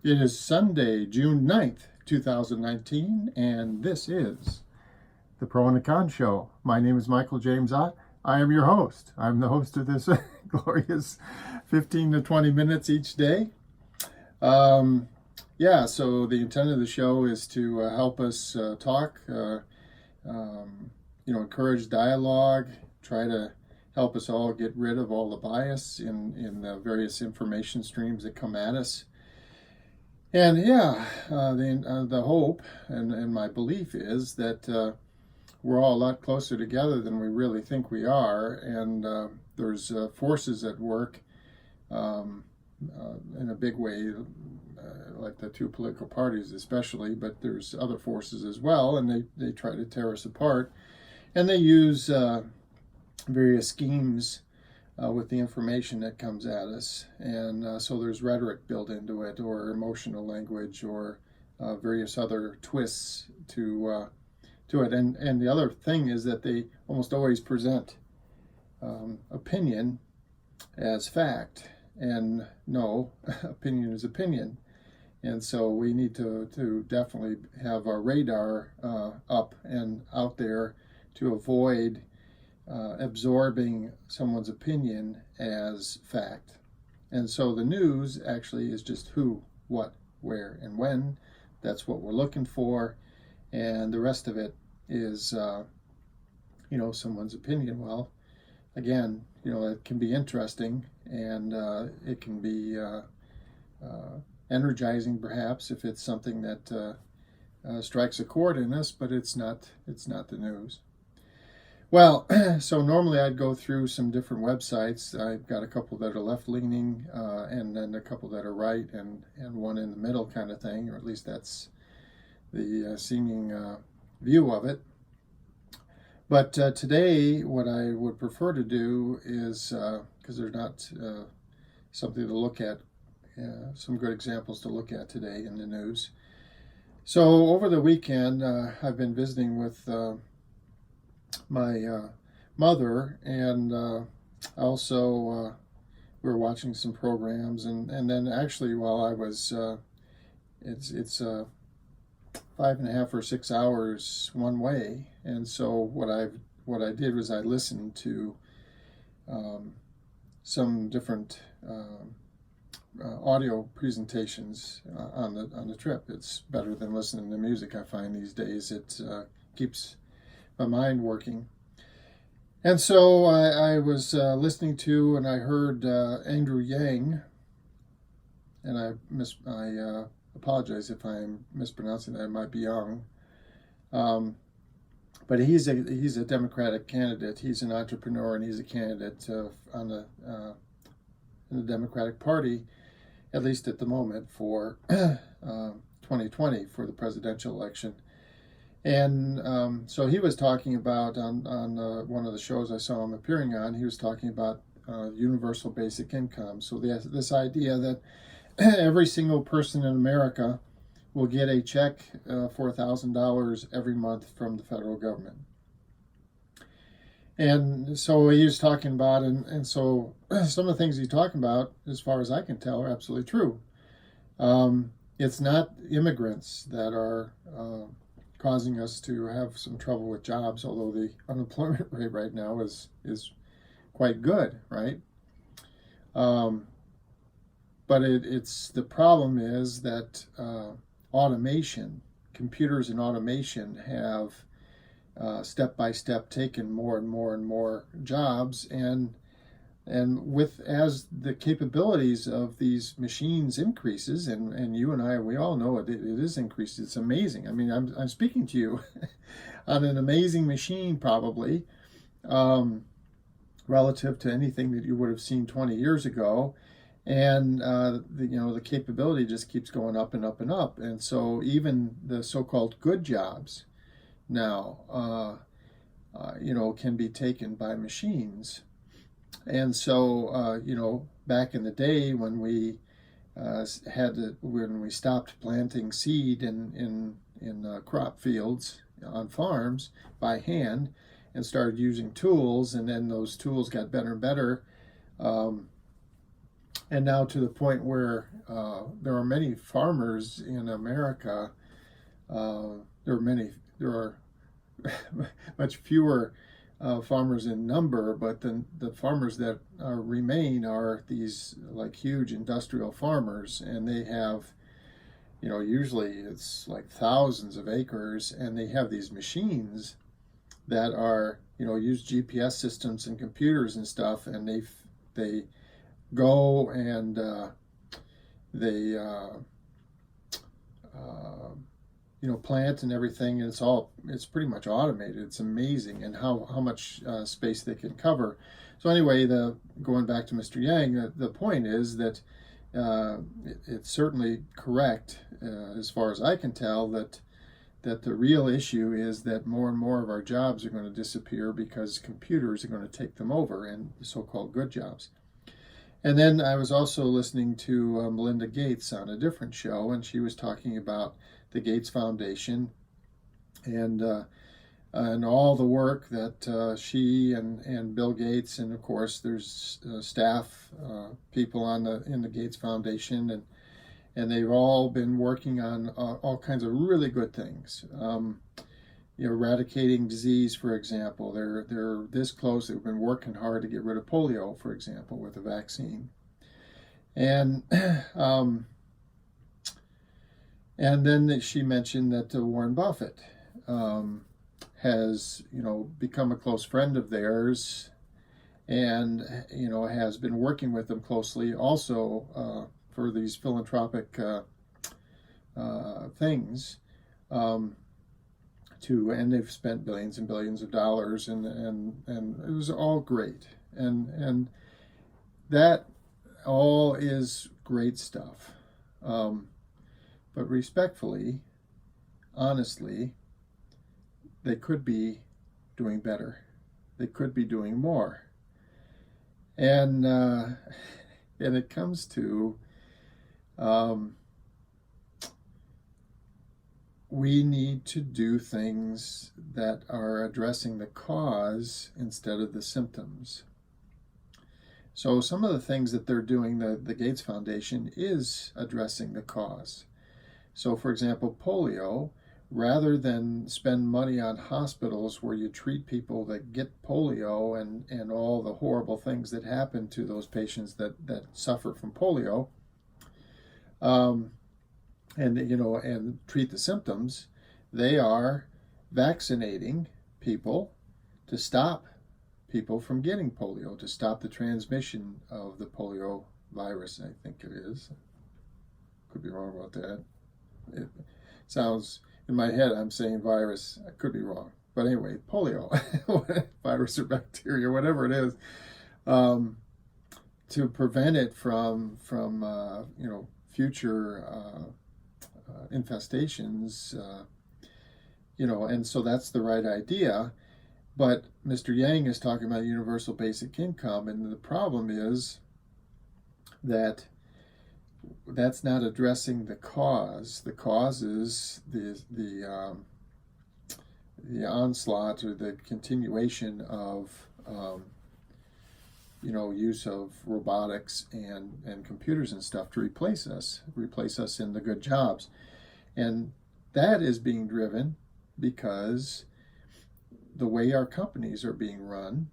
It is Sunday, June 9th, 2019, and this is the Pro and the Con Show. My name is Michael James Ott. I am your host. I'm the host of this glorious 15 to 20 minutes each day. So the intent of the show is to help us talk, encourage dialogue, try to help us all get rid of all the bias in the various information streams that come at us. And the hope and my belief is that we're all a lot closer together than we really think we are, and there's forces at work in a big way, like the two political parties especially, but there's other forces as well, and they try to tear us apart, and they use various schemes with the information that comes at us. And so there's rhetoric built into it, or emotional language, or various other twists to it. And the other thing is that they almost always present opinion as fact. And no, opinion is opinion. And so we need to definitely have our radar up and out there to avoid absorbing someone's opinion as fact. And so the news actually is just who, what, where, and when. That's what we're looking for. And the rest of it is, someone's opinion. Well, again, it can be interesting, and it can be energizing, perhaps, if it's something that strikes a chord in us, but it's not the news. Well, so normally I'd go through some different websites. I've got a couple that are left-leaning, and then a couple that are right, and one in the middle kind of thing, or at least that's the seeming view of it. But today, what I would prefer to do is, because there's not something to look at, some good examples to look at today in the news. So over the weekend, I've been visiting with my mother, and also we were watching some programs, and then actually while I was it's 5.5 or 6 hours one way, and so what I did was I listened to some different audio presentations on the trip. It's better than listening to music, I find, these days. It keeps my mind working. And so I was listening to, and I heard Andrew Yang, and I apologize if I'm mispronouncing that. I might be young, but he's a Democratic candidate. He's an entrepreneur, and he's a candidate in the Democratic Party, at least at the moment, for 2020, for the presidential election. And so he was talking about, on one of the shows I saw him appearing on, he was talking about universal basic income. So this idea that every single person in America will get a check for $1,000 every month from the federal government. And so he was talking about, and so some of the things he's talking about, as far as I can tell, are absolutely true. It's not immigrants that are causing us to have some trouble with jobs, although the unemployment rate right now is quite good, right? But it's the problem is that automation, computers and automation have step by step taken more and more and more jobs, and with as the capabilities of these machines increases, and you and we all know it is increased. It's amazing. I mean, I'm speaking to you on an amazing machine, probably relative to anything that you would have seen 20 years ago. And the capability just keeps going up and up and up. And so even the so-called good jobs now, can be taken by machines. And so, back in the day when we when we stopped planting seed in crop fields on farms by hand and started using tools, and then those tools got better and better, And now to the point where there are many farmers in America. There are much fewer farmers in number, but then the farmers that remain are these like huge industrial farmers, and they have, usually it's like thousands of acres, and they have these machines that are, use GPS systems and computers and stuff, and they go and they plant and everything, and it's pretty much automated. It's amazing, and how much space they can cover. So anyway, going back to Mr. Yang, the point is that it's certainly correct, as far as I can tell, that the real issue is that more and more of our jobs are going to disappear because computers are going to take them over, and so-called good jobs. And then I was also listening to Melinda Gates on a different show, and she was talking about the Gates Foundation and all the work that she and Bill Gates, and of course there's staff people in the Gates Foundation, and they've all been working on all kinds of really good things. Eradicating disease, for example. They're this close. They've been working hard to get rid of polio, for example, with a vaccine. And and then she mentioned that Warren Buffett has, become a close friend of theirs, and has been working with them closely also for these philanthropic things. And they've spent billions and billions of dollars, and it was all great, and that all is great stuff. But respectfully, honestly, they could be doing better. They could be doing more. And it comes to we need to do things that are addressing the cause instead of the symptoms. So some of the things that they're doing, the Gates Foundation, is addressing the cause. So for example, polio, rather than spend money on hospitals where you treat people that get polio and all the horrible things that happen to those patients that suffer from polio, and treat the symptoms, they are vaccinating people to stop people from getting polio, to stop the transmission of the polio virus, I think it is. Could be wrong about that. It sounds, in my head, I'm saying virus. I could be wrong. But anyway, polio, virus or bacteria, whatever it is, to prevent it from future infestations, and so that's the right idea. But Mr. Yang is talking about universal basic income, and the problem is that that's not addressing the cause. The cause is the onslaught or the continuation of use of robotics and computers and stuff to replace us in the good jobs. And that is being driven because the way our companies are being run,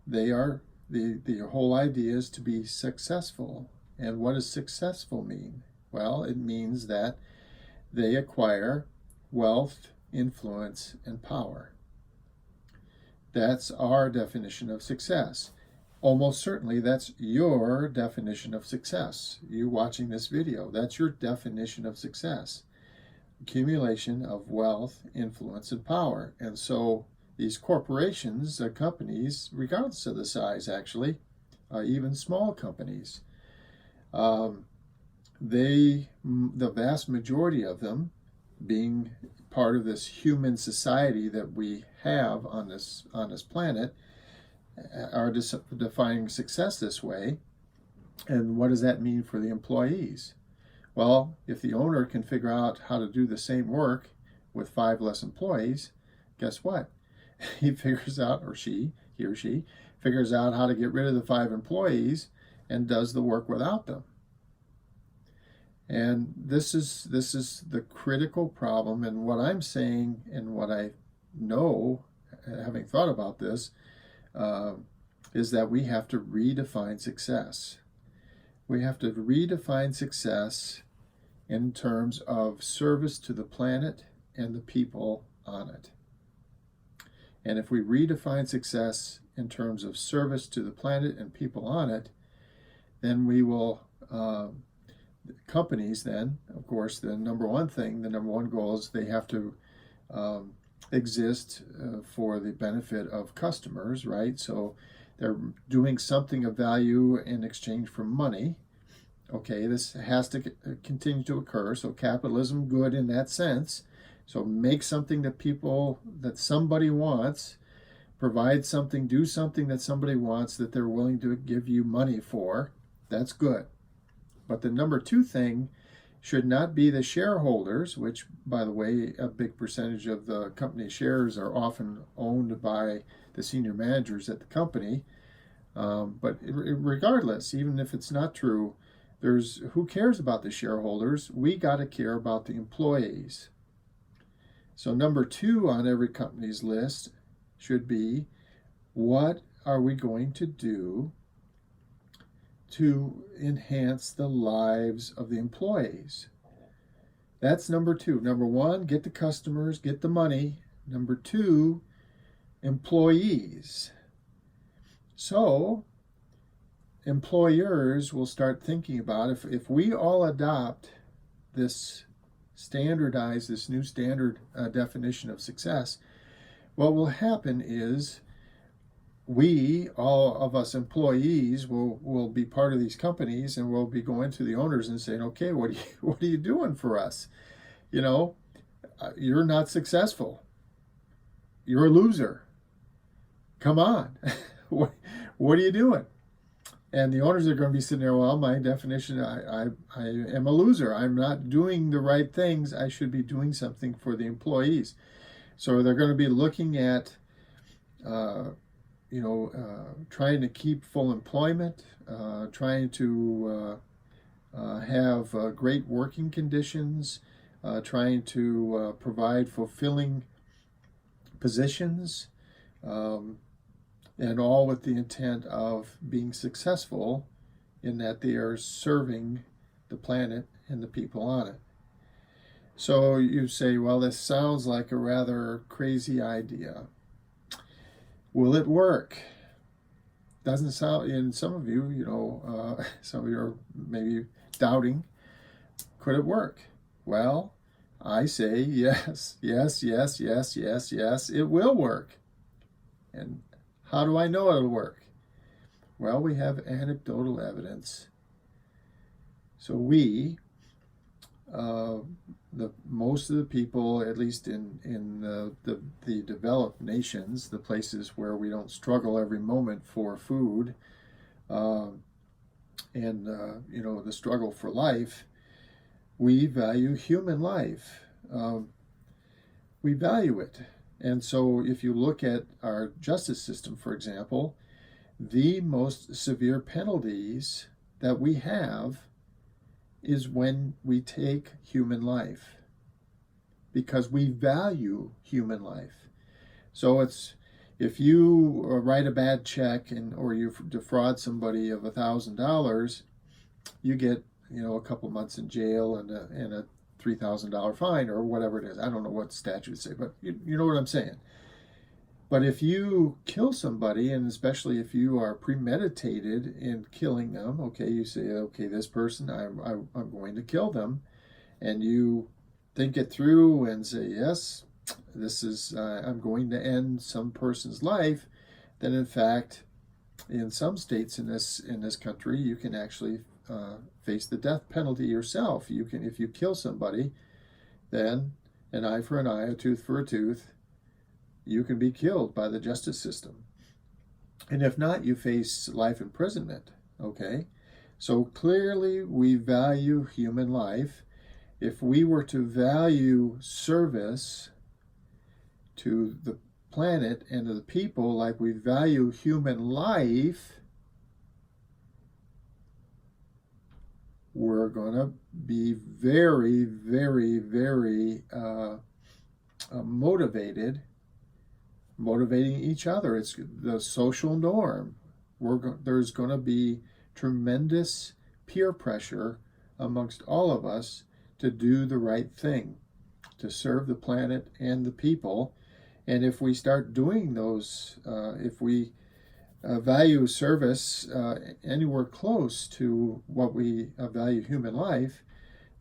they are, the whole idea is to be successful. And what does successful mean? Well, it means that they acquire wealth, influence, and power. That's our definition of success. Almost certainly that's your definition of success. You watching this video, that's your definition of success. Accumulation of wealth, influence, and power. And so these corporations, companies, regardless of the size actually, even small companies, the vast majority of them, being part of this human society that we have on this planet, are defining success this way. And what does that mean for the employees? Well, if the owner can figure out how to do the same work with 5 less employees, guess what? He figures out, he or she figures out how to get rid of the 5 employees and does the work without them. And this is the critical problem. And what I'm saying, and what I know, having thought about this, is that we have to redefine success. We have to redefine success in terms of service to the planet and the people on it. And if we redefine success in terms of service to the planet and people on it, then we will, companies then, of course, the number one goal is they have to exist for the benefit of customers, right? So they're doing something of value in exchange for money. Okay, this has to continue to occur. So capitalism, good in that sense. So make something that somebody wants, provide something, do something that somebody wants that they're willing to give you money for. That's good. But the number two thing should not be the shareholders, which, by the way, a big percentage of the company shares are often owned by the senior managers at the company. But regardless, even if it's not true, who cares about the shareholders? We got to care about the employees. So number two on every company's list should be, what are we going to do to enhance the lives of the employees? That's number two. Number one, get the customers, get the money. Number two, employees. So employers will start thinking about, if we all adopt this new standard definition of success, what will happen is all of us employees will be part of these companies, and we'll be going to the owners and saying, okay, what are you doing for us? You're not successful. You're a loser. Come on. What are you doing? And the owners are going to be sitting there, well, my definition, I am a loser. I'm not doing the right things. I should be doing something for the employees. So they're going to be looking at, trying to keep full employment, trying to have great working conditions, trying to provide fulfilling positions, and all with the intent of being successful in that they are serving the planet and the people on it. So you say, well, this sounds like a rather crazy idea. Will it work? Doesn't sound, and some of you, some of you are maybe doubting, could it work? Well, I say yes, yes, yes, yes, yes, yes, it will work. And how do I know it'll work? Well, we have anecdotal evidence. So most of the people, at least in the developed nations, the places where we don't struggle every moment for food, and the struggle for life, we value human life. We value it. And so if you look at our justice system, for example, the most severe penalties that we have is when we take human life, because we value human life. So if you write a bad check or you defraud somebody of $1,000, you get a couple months in jail and a $3,000 fine or whatever it is. I don't know what statutes say, but you know what I'm saying. But if you kill somebody, and especially if you are premeditated in killing them, okay, you say, okay, this person, I'm going to kill them, and you think it through and say, yes, this is, I'm going to end some person's life, then in fact, in some states in this country, you can actually face the death penalty yourself. You can, if you kill somebody, then an eye for an eye, a tooth for a tooth, you can be killed by the justice system. And if not, you face life imprisonment, okay? So clearly we value human life. If we were to value service to the planet and to the people like we value human life, we're going to be very, very, very motivating each other. It's the social norm. There's going to be tremendous peer pressure amongst all of us to do the right thing, to serve the planet and the people. And if we start doing those, if we value service anywhere close to what we value human life,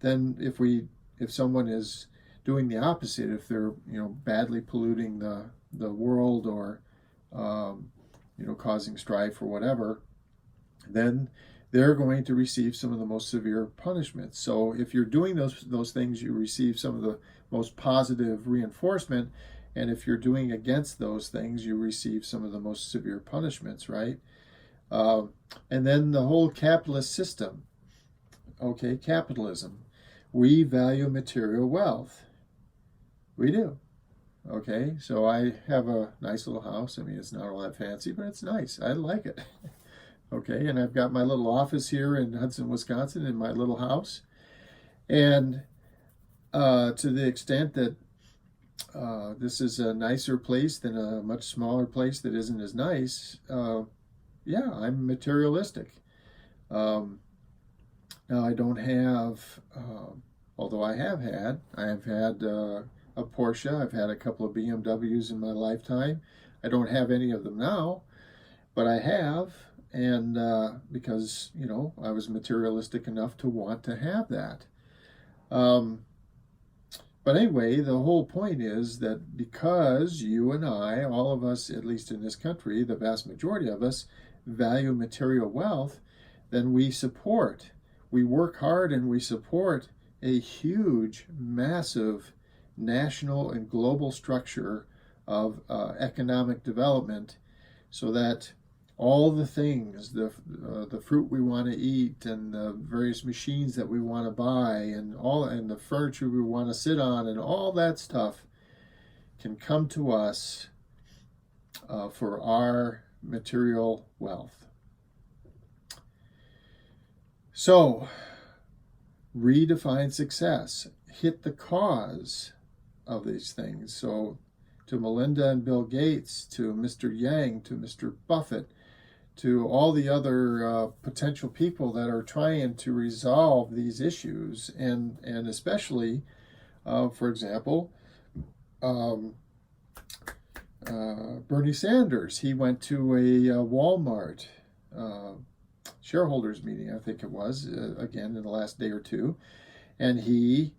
then if someone is doing the opposite, if they're badly polluting the world, or causing strife or whatever, then they're going to receive some of the most severe punishments. So if you're doing those things, you receive some of the most positive reinforcement. And if you're doing against those things, you receive some of the most severe punishments, right? And then the whole capitalist system. Okay, capitalism. We value material wealth. We do. Okay, so I have a nice little house. I mean, it's not all that fancy, but it's nice. I like it. Okay, and I've got my little office here in Hudson, Wisconsin, in my little house. And to the extent that this is a nicer place than a much smaller place that isn't as nice, yeah, I'm materialistic. Now, I don't have, although I have had a Porsche. I've had a couple of BMWs in my lifetime. I don't have any of them now, but I have, and because, I was materialistic enough to want to have that. But anyway, the whole point is that because you and I, all of us, at least in this country, the vast majority of us, value material wealth, then we work hard and we support a huge, massive national and global structure of economic development, so that all the things, the fruit we want to eat, and the various machines that we want to buy, and the furniture we want to sit on, and all that stuff can come to us for our material wealth. So, redefine success. Hit the cause of these things. So, to Melinda and Bill Gates, to Mr. Yang, to Mr. Buffett, to all the other potential people that are trying to resolve these issues, and especially, for example, Bernie Sanders. He went to a Walmart shareholders meeting, I think it was, again in the last day or two, and he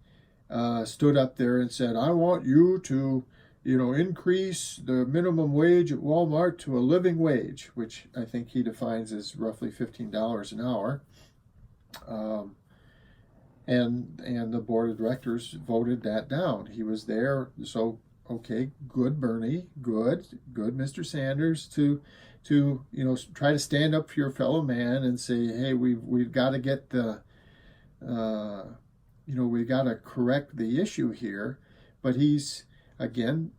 stood up there and said, I want you to increase the minimum wage at Walmart to a living wage, which I think he defines as roughly $15 an hour. And the board of directors voted that down. He was there, so okay, good Bernie, good Mr. Sanders, to try to stand up for your fellow man and say, hey, we've got to get we've got to correct the issue here. But he's, again,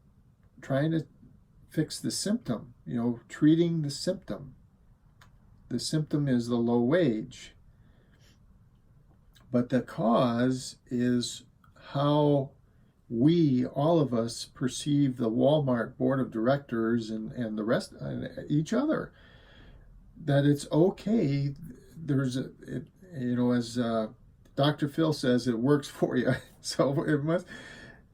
trying to fix the symptom, treating the symptom. The symptom is the low wage. But the cause is how we, all of us, perceive the Walmart board of directors and the rest, each other. That it's okay. There's as Dr. Phil says, it works for you. So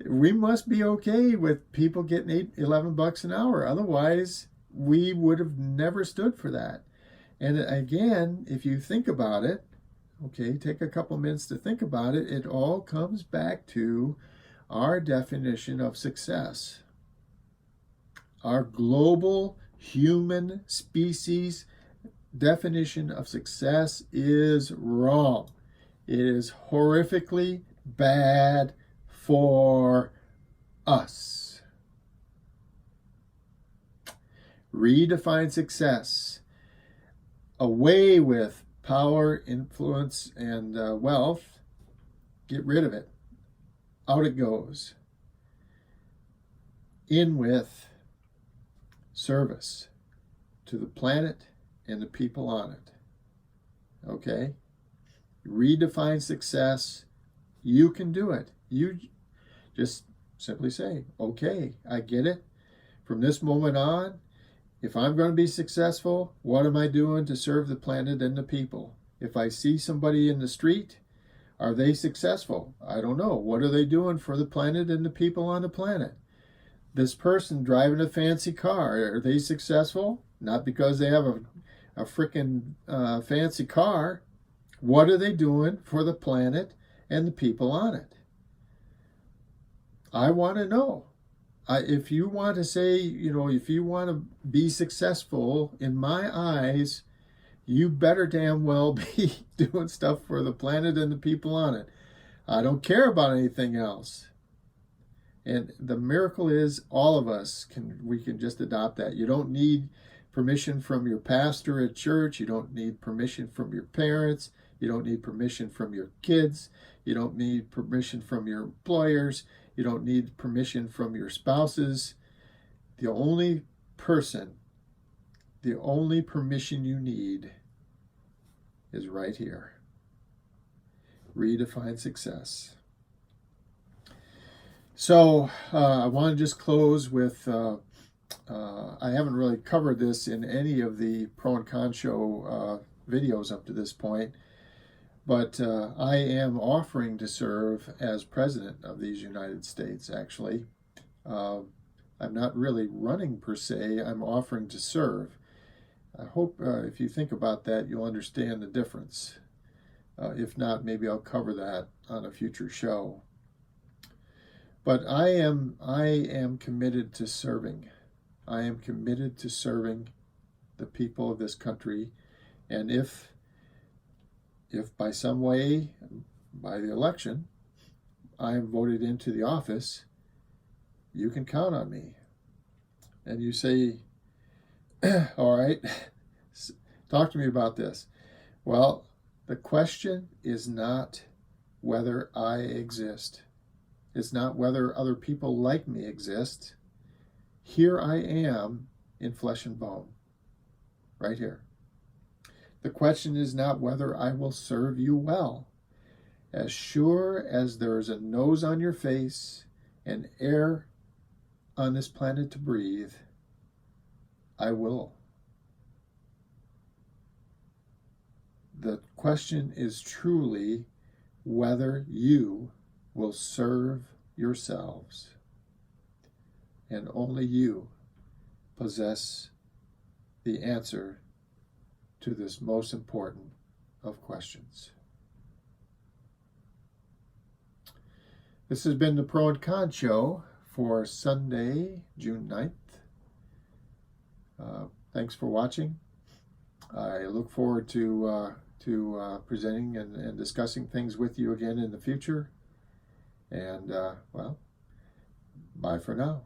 we must be okay with people getting $11 an hour. Otherwise, we would have never stood for that. And again, if you think about it, okay, take a couple minutes to think about it, it all comes back to our definition of success. Our global human species definition of success is wrong. It is horrifically bad for us. Redefine success. Away with power, influence, and wealth. Get rid of it. Out it goes. In with service to the planet and the people on it. Okay? redefine success. You can do it. You just simply say, okay, I get it. From this moment on, if I'm going to be successful, what am I doing to serve the planet and the people? If I see somebody in the street, are they successful? I don't know. What are they doing for the planet and the people on the planet? This person driving a fancy car, are they successful? Not because they have a freaking fancy car. What are they doing for the planet and the people on it? I want to know. If you want to say, if you want to be successful in my eyes, you better damn well be doing stuff for the planet and the people on it. I don't care about anything else. And the miracle is all of us we can just adopt that. You don't need permission from your pastor at church. You don't need permission from your parents. You don't need permission from your kids. You don't need permission from your employers. You don't need permission from your spouses. The only permission you need is right here. Redefine success. So I want to just close with, I haven't really covered this in any of the Pro and Con Show videos up to this point, but I am offering to serve as president of these United States, actually. I'm not really running per se, I'm offering to serve. I hope if you think about that, you'll understand the difference. If not, maybe I'll cover that on a future show. But I am committed to serving. I am committed to serving the people of this country. And if by some way, by the election, I am voted into the office, you can count on me. And you say, all right, talk to me about this. Well, the question is not whether I exist. It's not whether other people like me exist. Here I am in flesh and bone, right here. The question is not whether I will serve you well. As sure as there is a nose on your face and air on this planet to breathe, I will. The question is truly whether you will serve yourselves. And only you possess the answer to this most important of questions. This has been the Pro and Con Show for Sunday, June 9th. Thanks for watching. I look forward to presenting and discussing things with you again in the future. And, well, bye for now.